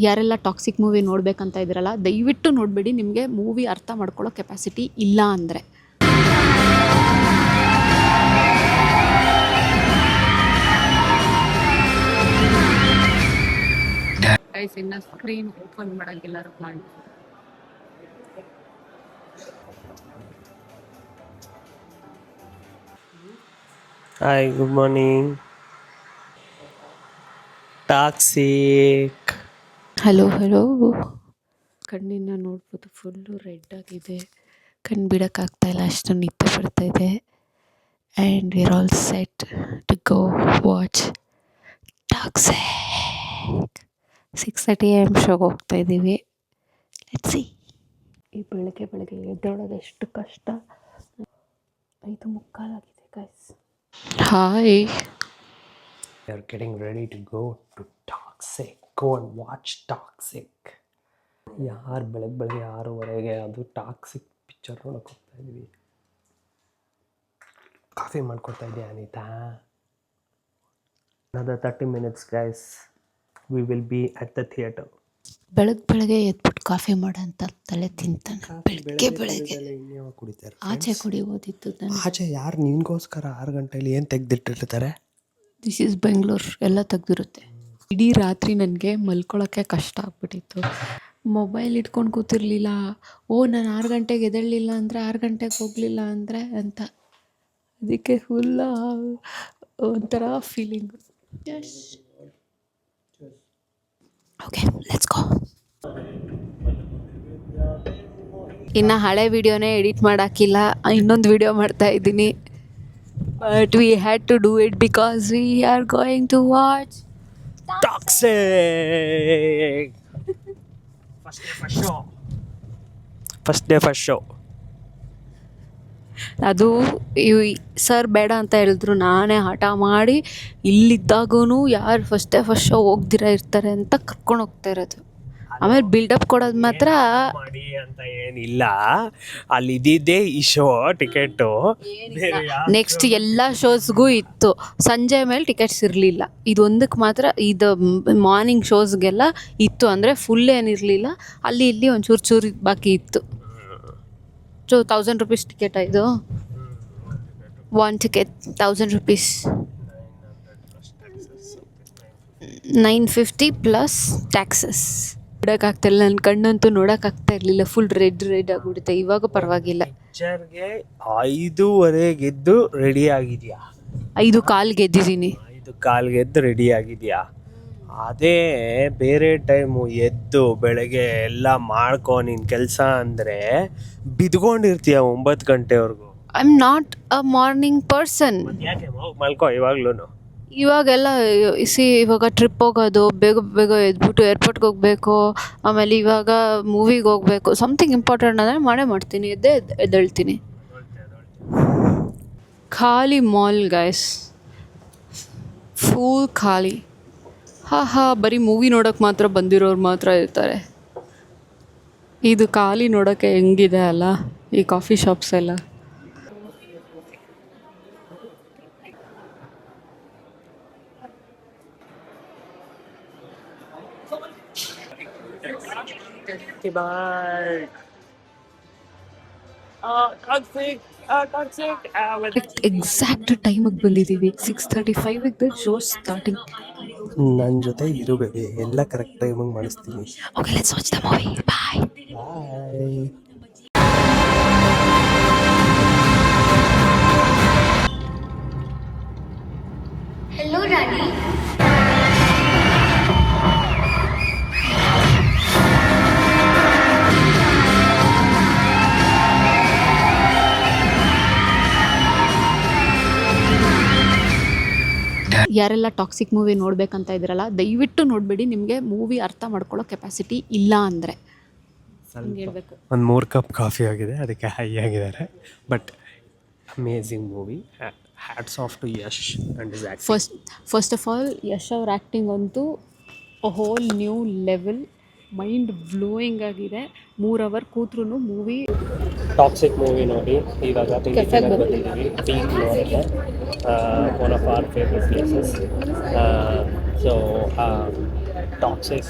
ಯಾರೆಲ್ಲ Toxic movie ನೋಡಬೇಕಂತ ಇದ್ದೀರಲ್ಲ ದಯವಿಟ್ಟು ನೋಡಬೇಡಿ. ನಿಮಗೆ ಮೂವಿ ಅರ್ಥ ಮಾಡ್ಕೊಳ್ಳೋ ಕೆಪಾಸಿಟಿ ಇಲ್ಲ ಅಂದರೆ. ಇನ್ನು ಸ್ಕ್ರೀನ್ ಓಪನ್ ಮಾಡೋಂಗಿಲ್ಲ ಮಾಡಿ. Hi, good morning. Toxic. Hello ಕಣ್ಣಿನ ನೋಡ್ಬೋದು ಫುಲ್ಲು ರೆಡ್ ಆಗಿದೆ. ಕಣ್ಣು ಬಿಡೋಕ್ಕಾಗ್ತಾಯಿಲ್ಲ, ಅಷ್ಟು ನಿದ್ದೆ ಬರ್ತಾಯಿದೆ. And we are all set to go watch Toxic. 6:30 AM ಶೋಗೆ ಹೋಗ್ತಾ ಇದ್ದೀವಿ. Let's see. ಈ ಬೆಳಗ್ಗೆ ಎದ್ದೇಳೋದು ಎಷ್ಟು ಕಷ್ಟ. 5:45 ಆಗಿದೆ guys. Hi. We are getting ready to go to Toxic. Go and watch Toxic. ಯಾರು ಬೆಳಗ್ಗೆ 6:30 ಅದು ಟಾಕ್ಸಿಕ್ ಪಿಕ್ಚರ್ ನೋಡೋಕೆ ಹೋಗ್ತಾ ಇದ್ವಿ. ಕಾಫಿ ಮಾಡ್ಕೊಡ್ತಾ ಇದೆಯಾ Anita? Another 30 minutes guys. We will be at the theater. ಬೆಳಗ್ಗೆ ಎದ್ಬಿಟ್ಟು ಕಾಫಿ ಮಾಡೋಂಥ ತಲೆ ತಿಂತಾನೆ. ಬೆಳಗ್ಗೆ ಕುಡಿತಾರೆ. ಆಚೆ ಕುಡಿಯೋದಿತ್ತು. ಆಚೆ ಯಾರು ನಿನ್ಗೋಸ್ಕರ 6 ಗಂಟೆಲಿ ಏನು ತೆಗ್ದಿಟ್ಟಿರ್ತಾರೆ? ದಿಸ್ ಈಸ್ ಬೆಂಗಳೂರು, ಎಲ್ಲ ತೆಗ್ದಿರುತ್ತೆ. ಇಡೀ ರಾತ್ರಿ ನನಗೆ ಮಲ್ಕೊಳ್ಳೋಕ್ಕೆ ಕಷ್ಟ ಆಗ್ಬಿಟ್ಟಿತ್ತು. ಮೊಬೈಲ್ ಇಟ್ಕೊಂಡು ಕೂತಿರ್ಲಿಲ್ಲ. ನಾನು 6 ಗಂಟೆಗೆ ಎದ್ದೇಳಲಿಲ್ಲ ಅಂದರೆ 6 ಗಂಟೆಗೆ ಹೋಗಲಿಲ್ಲ ಅಂದರೆ ಅಂತ. ಅದಕ್ಕೆ ಫುಲ್ಲ ಒಂಥರ ಫೀಲಿಂಗು. Okay, let's go. ಇನ್ನು ಹಳೆ ವಿಡಿಯೋನೇ ಎಡಿಟ್ ಮಾಡೋಕ್ಕಿಲ್ಲ, ಇನ್ನೊಂದು ವಿಡಿಯೋ ಮಾಡ್ತಾಯಿದ್ದೀನಿ. But we had to do it because we are going to watch Toxic. First day first show. ಅದು ಸರ್ ಬೇಡ ಅಂತ ಹೇಳಿದ್ರು. ನಾನೇ ಹಠ ಮಾಡಿ ಇಲ್ಲಿದ್ದಾಗೂ ಯಾರು ಫಸ್ಟ್ ಶೋ ಹೋಗ್ದಿರ ಇರ್ತಾರೆ ಅಂತ ಕರ್ಕೊಂಡು ಹೋಗ್ತಾ ಇರೋದು. ಆಮೇಲೆ ಬಿಲ್ಡಪ್ ಕೊಡೋದು ಮಾತ್ರ ಮಾಡಿ ಅಂತ ಏನಿಲ್ಲ. ಅಲ್ಲಿ ಇದ್ದಿದ್ದೇ ಈ ಶೋ ಟಿಕೆಟು. ನೆಕ್ಸ್ಟ್ ಎಲ್ಲ ಶೋಸ್ಗೂ ಇತ್ತು. ಸಂಜೆ ಮೇಲೆ ಟಿಕೆಟ್ಸ್ ಇರಲಿಲ್ಲ. ಇದೊಂದಕ್ಕೆ ಮಾತ್ರ, ಇದು ಮಾರ್ನಿಂಗ್ ಶೋಸ್ಗೆಲ್ಲ ಇತ್ತು. ಅಂದರೆ ಫುಲ್ ಏನಿರಲಿಲ್ಲ, ಅಲ್ಲಿ ಇಲ್ಲಿ ಒಂಚೂರು ಬಾಕಿ ಇತ್ತು. So 1000 rupees ticket. ಇದು 1 ticket 1000 rupees. 950 plus taxes. ಬಿಡೋಕ್ಕಾಗ್ತಾಯಿಲ್ಲ, ನನ್ನ ಕಣ್ಣಂತೂ ನೋಡೋಕ್ಕಾಗ್ತಾ ಇರಲಿಲ್ಲ. ಫುಲ್ ರೆಡ್ ಆಗಿಬಿಡುತ್ತೆ. ಇವಾಗ ಪರವಾಗಿಲ್ಲ. ಪಿಕ್ಚರ್ಗೆ 5:15 ಎದ್ದು ರೆಡಿ ಆಗಿದೆಯಾ? 5:15 ಎದ್ದಿದ್ದೀನಿ. 5:15 ಎದ್ದು ರೆಡಿ ಆಗಿದೆಯಾ? ಅದೇ ಬೇರೆ ಟೈಮು ಎದ್ದು ಬೆಳಗ್ಗೆ ಎಲ್ಲ ಮಾಡ್ಕೊ ನಿನ್ನ ಕೆಲಸ ಅಂದರೆ ಬಿದ್ಕೊಂಡಿರ್ತೀಯ 9 ಗಂಟೆವರೆಗೂ. I am not a morning person. ಯಾಕೆ ಮಲ್ಕೋ ಇವಾಗ್ಲೂ. ಇವಾಗೆಲ್ಲ ಇವಾಗ ಟ್ರಿಪ್ ಹೋಗೋದು, ಬೇಗ ಎದ್ಬಿಟ್ಟು ಏರ್ಪೋರ್ಟ್ಗೆ ಹೋಗಬೇಕು, ಆಮೇಲೆ ಇವಾಗ ಮೂವಿಗೆ ಹೋಗಬೇಕು, ಸಮಥಿಂಗ್ ಇಂಪಾರ್ಟೆಂಟ್ ಅಂದರೆ ಮಾಡ್ತೀನಿ. ಎದ್ದೇಳ್ತೀನಿ. ಖಾಲಿ ಮಾಲ್ ಗೈಸ್, ಫುಲ್ ಖಾಲಿ. ಬರೀ ಮೂವಿ ನೋಡೋಕ್ಕೆ ಮಾತ್ರ ಬಂದಿರೋರು ಮಾತ್ರ ಇರ್ತಾರೆ. ಇದು ಖಾಲಿ ನೋಡೋಕ್ಕೆ ಹೆಂಗಿದೆ ಅಲ್ಲ ಈ ಕಾಫಿ ಶಾಪ್ಸ್ ಎಲ್ಲ. ಎಕ್ಸಾಕ್ಟ್ ಟೈಮಿಗೆ ಬಂದಿದ್ದೀವಿ. 6:35 ಶೋ ಸ್ಟಾರ್ಟಿಂಗ್. ನನ್ನ ಜೊತೆ ಇರು ಬೇಬಿ, ಎಲ್ಲ ಕರೆಕ್ಟ್ ಟೈಮಿಗೆ ಮಾಡಿಸ್ತೀನಿ. Okay, let's watch the movie. Bye. Hello, Rani. ಯಾರೆಲ್ಲ ಟಾಕ್ಸಿಕ್ ಮೂವಿ ನೋಡಬೇಕಂತ ಇದ್ದೀರಲ್ಲ ದಯವಿಟ್ಟು ನೋಡಬೇಡಿ. ನಿಮಗೆ ಮೂವಿ ಅರ್ಥ ಮಾಡ್ಕೊಳ್ಳೋ ಕೆಪಾಸಿಟಿ ಇಲ್ಲ ಅಂದರೆ. ಹೇಳ್ಬೇಕು. ಒಂದು 3 ಕಪ್ ಕಾಫಿ ಆಗಿದೆ, ಅದಕ್ಕೆ ಹೈ ಆಗಿದ್ದಾರೆ. But amazing movie. Hats off to Yash and his acting. First of all Yash ಅವ್ರ ಆ್ಯಕ್ಟಿಂಗ್ ಅಂತೂ whole new level. Mind blowing ಆಗಿದೆ. 3 hour ಕೂತ್ರು ಮೂವಿ. ಟಾಕ್ಸಿಕ್ ಮೂವಿ ನೋಡಿ ಇವಾಗ ಬಂದಿದ್ದೀವಿ. ಟೀಮ್ ನೋಡಿದೆ, one of our favourite places. So Toxic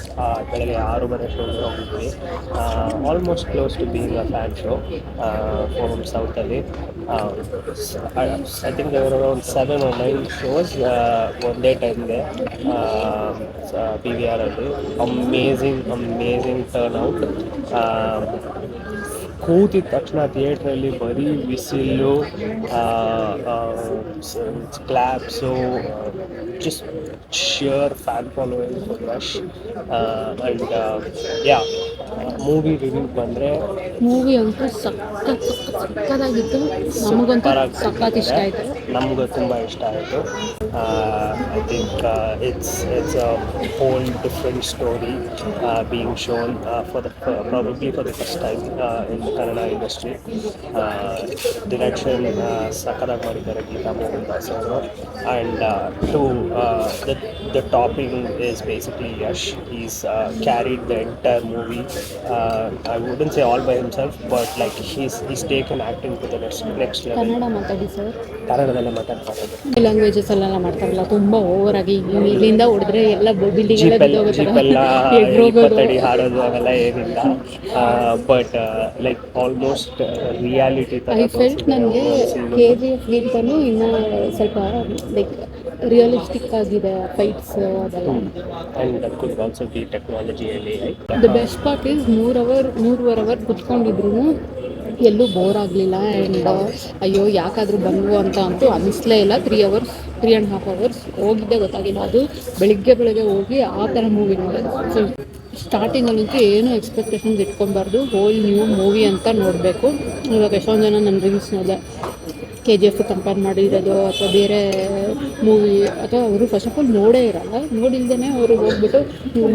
ಬೆಳಗ್ಗೆ 6:30 ಶೋಗೆ ಹೋಗಿದ್ವಿ. Almost close to being a fan show Forum ಸೌತಲ್ಲಿ. I think there were around 7 or 9 shows ಒಂದೇ ಟೈಮ್ಗೆ ಪಿ ವಿ ಆರಲ್ಲಿ. Amazing turnout. ಕೂತಿದ ತಕ್ಷಣ ಥಿಯೇಟ್ರಲ್ಲಿ ಬರೀ whistle, claps, just sheer fan following for Yash. And yeah, movie review ಬಂದರೆ ಮೂವಿ ಅಂತೂ ಸಕ್ಕತ್ತಾಗಿತ್ತು. ನಮಗಂತೂ ಸಖತ್ ಇಷ್ಟ ಆಯಿತು. ನಮಗೂ ತುಂಬ ಇಷ್ಟ ಆಯಿತು. I think it's a whole different story being shown probably for the first time in the Kannada industry. Direction ಸಖತ್ತಾಗಿ ಮಾಡಿದ್ದಾರೆ ಗೀತಾ ಮೋಹನ್ ದಾಸ್ ಅವರು. And to the topping is basically Yash. He's carried the entire movie. I wouldn't say all by himself, but like he's taken acting to the next level. Kannada ಮಾತಾಡಿ sir. ಕನ್ನಡದಲ್ಲೇ ಮಾತಾಡ್ತಾರೆ. Languages ಅಲ್ಲೆಲ್ಲ ಮಾಡ್ತಾರಲ್ಲ ತುಂಬ over ಆಗಿ, ಇಲ್ಲಿಂದ ಹೊಡೆದ್ರೆ ಎಲ್ಲ ಬಿಲ್ಡಿಂಗ್ ಜೀಪೆಲ್ಲ 20 ಅಡಿ ಹಾರೋದು ಅವೆಲ್ಲ ಏನಿಲ್ಲ. ಬಟ್ ಲೈಕ್ ಆಲ್ಮೋಸ್ಟ್ ರಿಯಾಲಿಟಿ ಥರ. ಐ ಫೆಲ್ಟ್ ನನಗೆ ಕೆ ಜಿ ಎಫ್ಗಿಂತಲೂ ಇನ್ನೂ ಸ್ವಲ್ಪ ಲೈಕ್ ರಿಯಲಿಸ್ಟಿಕ್ ಆಗಿದೆ ಫೈಟ್ಸ್ ಅದೆಲ್ಲ. And that could also be ಟೆಕ್ನಾಲಜಿಯಲ್ಲಿ. The best part is 3 hour ಕುತ್ಕೊಂಡಿದ್ರು ಎಲ್ಲೂ ಬೋರ್ ಆಗಲಿಲ್ಲ. ಆ್ಯಂಡ್ ಅಯ್ಯೋ ಯಾಕಾದರೂ ಬಂದ್ವು ಅಂತ ಅಂತೂ ಅನ್ನಿಸ್ಲೇ ಇಲ್ಲ. 3.5 hours ಹೋಗಿದ್ದೇ ಗೊತ್ತಾಗಿಲ್ಲ. ಅದು ಬೆಳಿಗ್ಗೆ ಹೋಗಿ ಆ ಥರ ಮೂವಿ ನೋಡೋದು. ಸೊ ಸ್ಟಾರ್ಟಿಂಗಲ್ಲಂತೂ ಏನೂ ಎಕ್ಸ್ಪೆಕ್ಟೇಷನ್ಸ್ ಇಟ್ಕೊಬಾರ್ದು. ಹೋಲ್ ನ್ಯೂ ಮೂವಿ ಅಂತ ನೋಡಬೇಕು. ಇವಾಗ ಎಷ್ಟೊಂದು ಜನ ನನ್ನ ರೀಲ್ಸ್ ನೋಡಿದೆ ಕೆ ಜಿ ಎಫ್ ಕಂಪೇರ್ ಮಾಡಿರೋದು ಅಥವಾ ಬೇರೆ ಮೂವಿ, ಅಥವಾ ಅವರು ಫಸ್ಟ್ ಆಫ್ ಆಲ್ ನೋಡೇ ಇರಲ್ಲ. ನೋಡಿಲ್ದೇ ಅವರು ಹೋಗ್ಬಿಟ್ಟು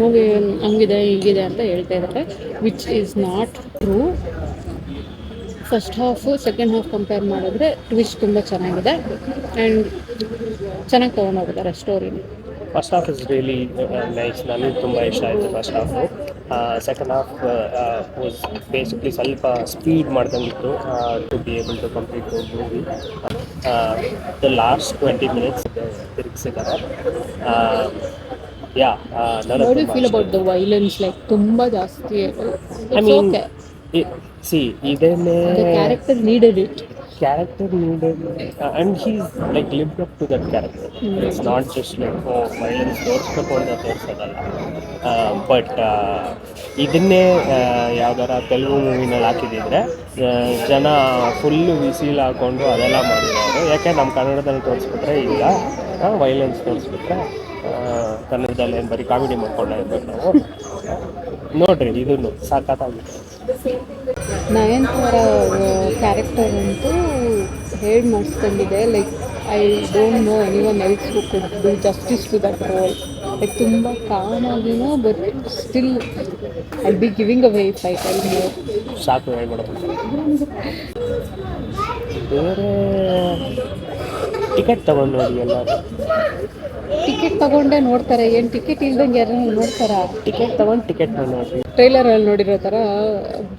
ಮೂವಿ ಹಂಗಿದೆ ಹೀಗಿದೆ ಅಂತ ಹೇಳ್ತಾ ಇದ್ದಾರೆ, which is not true. First half second half compare ಮಾಡಿದ್ರೆ ಟ್ವಿಸ್ಟ್ ತುಂಬ ಚೆನ್ನಾಗಿದೆ ಆ್ಯಂಡ್ ಚೆನ್ನಾಗಿ ತೊಗೊಂಡೋಗಿದ್ದಾರೆ ಸ್ಟೋರಿನ. First half is really nice. ನನಗೆ ತುಂಬ ಇಷ್ಟ ಆಯಿತು first half. Second half was basically ಸ್ವಲ್ಪ ಸ್ಪೀಡ್ ಮಾಡ್ದಂಗಿತ್ತು to be able to complete the movie. The last 20 minutes ತಿರುಗಿಸಿದ್ದಾರೆ. Yeah, how do you feel about the violence? Like ತುಂಬ ಜಾಸ್ತಿ. I mean see ಇದೇನೇ character needed and he's like lived up to that character. It's not just like violence ತೋರಿಸ್ಬೇಕು ಅಂತ ತೋರಿಸೋದಲ್ಲ. But ಇದನ್ನೇ ಯಾವ್ದಾರ ತೆಲುಗು ಮೂವಿನಲ್ಲಿ ಹಾಕಿದಿದ್ರೆ ಜನ full whistle ಹಾಕ್ಕೊಂಡು ಅದೆಲ್ಲ ಮಾಡಿರೋರು. ಯಾಕೆ ನಮ್ಮ ಕನ್ನಡದಲ್ಲಿ ತೋರಿಸ್ಬಿಟ್ರೆ ಇಲ್ಲ, ವೈಲೆನ್ಸ್ ತೋರಿಸ್ಬಿಟ್ರೆ ಕನ್ನಡದಲ್ಲಿ ಏನು ಬರೀ ಕಾಮಿಡಿ ಮಾಡ್ಕೊಂಡು ಇರ್ಬೇಕು ನಾವು. ನೋಡ್ರಿ, ಇದನ್ನು ಸಾಕಾಗಿದೆ. ನಯನತಾರ ಕ್ಯಾರೆಕ್ಟರ್ ಅಂತೂ ಹೇಳಿ ಮಾಡಿಸ್ದಂಗಿದೆ. Like I don't know anyone else who could do justice to that role. Like ತುಂಬ ಕಾಮಾಗಿನೋ, but still I be giving away if I tell more. ಸಾಕು ಹೇಳ್ಬಿಡೋದು. ಬೇರೆ ಟಿಕೆಟ್ ತಗೊಂಡು ನೋಡಿ ಎಲ್ಲರೂ. ಟಿಕೆಟ್ ತಗೊಂಡೇ ನೋಡ್ತಾರೆ, ಏನು ಟಿಕೆಟ್ ಇಲ್ದಂಗೆ ಯಾರು ನೋಡ್ತಾರ? ಟಿಕೆಟ್ ತಗೊಂಡು ಟಿಕೆಟ್ ನೋಡಿ. ಟ್ರೈಲರಲ್ಲಿ ನೋಡಿರೋ ಥರ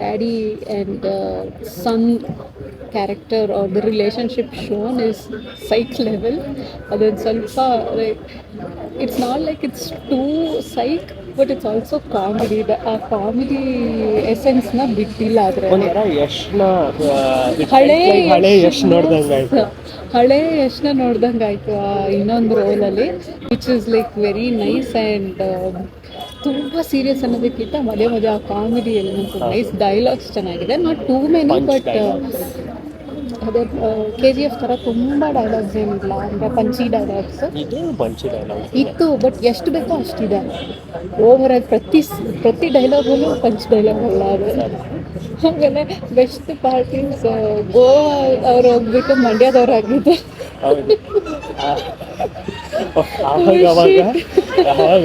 daddy and son character are the relationship shown is psych level. ಅದೊಂದು ಸ್ವಲ್ಪ like it's not like it's too psych, but it's also comedy. ಆ ಕಾಮಿಡಿ ಎಸೆನ್ಸ್ನ ಬಿಟ್ಟಿಲ್ಲ. ಆದರೆ ಹಳೆ ಯಶ್ ನೋಡ್ದಂಗೆ ಆಯಿತು ಆ ಇನ್ನೊಂದು ರೋಲಲ್ಲಿ, which is like very nice. And ತುಂಬ ಸೀರಿಯಸ್ ಅನ್ನೋದಕ್ಕಿಂತ ಮಧ್ಯೆ ಆ ಕಾಮಿಡಿ ಎಲಿಮೆಂಟ್ಸ್ ನೈಸ್. ಡೈಲಾಗ್ಸ್ ಚೆನ್ನಾಗಿದೆ, ನಾಟ್ ಟೂ ಮೆನಿ, ಬಟ್ ಅದೇ ಕೆ ಜಿ ಎಫ್ ಥರ ತುಂಬ ಡೈಲಾಗ್ಸ್ ಏನಿಲ್ಲ. ಅಂದರೆ ಪಂಚಿ ಡೈಲಾಗ್ಸ್ ಇತ್ತು, ಬಟ್ ಎಷ್ಟು ಬೇಕೋ ಅಷ್ಟಿದೆ. ಓವರಾಗಿ ಪ್ರತಿ ಡೈಲಾಗಲ್ಲೂ ಪಂಚ್ ಡೈಲಾಗ್ ಅಲ್ಲ ಅದು. ಆಮೇಲೆ ಬೆಸ್ಟ್ ಪಾರ್ಟೀಸ್ ಗೋವಾ ಅವ್ರು ಹೋಗ್ಬಿಟ್ಟು ಮಂಡ್ಯದವ್ರಾಗಿದ್ದು.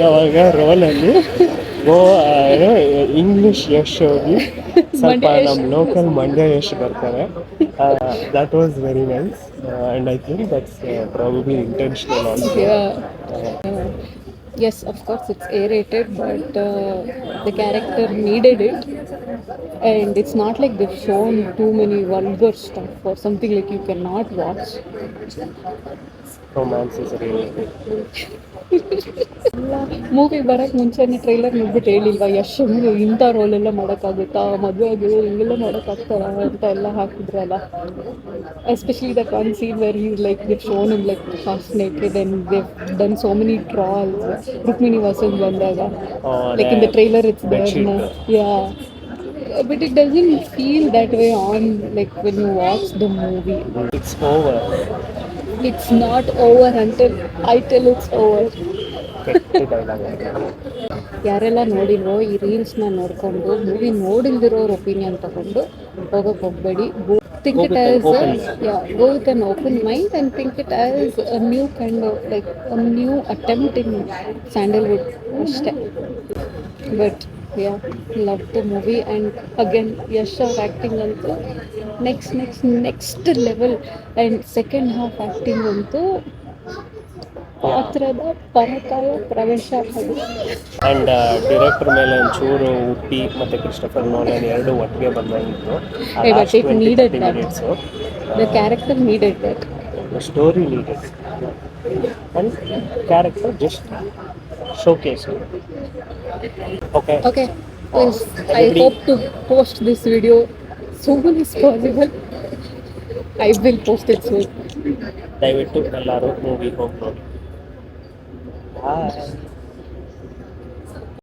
ಅವಾಗ ರೋಲಲ್ಲಿ ಇಂಗ್ಲಿಷ್ ಯಶ್ ಹೋಗಿ ಸ್ವಲ್ಪ ನಮ್ಮ ಲೋಕಲ್ ಮಂಡ್ಯ ಯಶ್ ಬರ್ತಾರೆ. That was very nice and I think that's probably intentional also. Yes, of course it's A-rated, but the character needed it, and it's not like they've shown too many vulgar stuff or something like you cannot watch. Romance is really movie ಬರೋಕ್ಕೆ ಮುಂಚೆನೇ trailer ನೋಡ್ಬಿಟ್ಟು ಹೇಳಿಲ್ವಾ ಯಶ್ ಇಂಥ ರೋಲೆಲ್ಲ ಮಾಡೋಕ್ಕಾಗುತ್ತಾ, ಮದುವೆ ಆಗಿರೋ ಹಿಂಗೆಲ್ಲ ಮಾಡೋಕ್ಕಾಗ್ತಾರ ಅಂತ ಎಲ್ಲ ಹಾಕಿದ್ರಲ್ಲ. Especially that one scene where he's like ದಿವ್ shown in like fast naked and they've done so many trolls. Rukmini Vasanth ಬಂದಾಗ like in the trailer it's there, yeah. But it doesn't feel that way on like when you watch the movie. It's over. It's not over until I tell it's over. ಕೆಟ್ಟ dialogue. ಯಾರೆಲ್ಲ ನೋಡಿಲ್ವೋ ಈ ರೀಲ್ಸ್ನ ನೋಡಿಕೊಂಡು movie ನೋಡಿಲ್ದಿರೋರ opinion ತಗೊಂಡು ಹೋಗೋಕೆ ಹೋಗಬೇಡಿ. Think it as go with an open mind and think it as a new kind of like a new attempt in Sandalwood ಅಷ್ಟೇ. But yeah, love the movie and again Yash ಅವ್ರ acting ಅಂತೂ next level. And second half acting ಅಂತೂ ಪಾತ್ರದ ಪರಕಾಯ ಪ್ರವೇಶ ಅದು. And director ಮೇಲೆ ಒಂಚೂರು ಉಪ್ಪಿ ಮತ್ತು ಕ್ರಿಸ್ಟೋಫರ್ ನೋಲನ್ ಎರಡು ಒಟ್ಟಿಗೆ ಬಂದಂಗಿತ್ತು. But it needed that. The character needed that. The story needed and character just showcase. Okay. Yes, I hope to post this video soon as possible. I will post it soon. ದಯವಿಟ್ಟು ಎಲ್ಲರೂ movie ಹೋಗಿ ನೋಡಿ. ಬಾಯ್.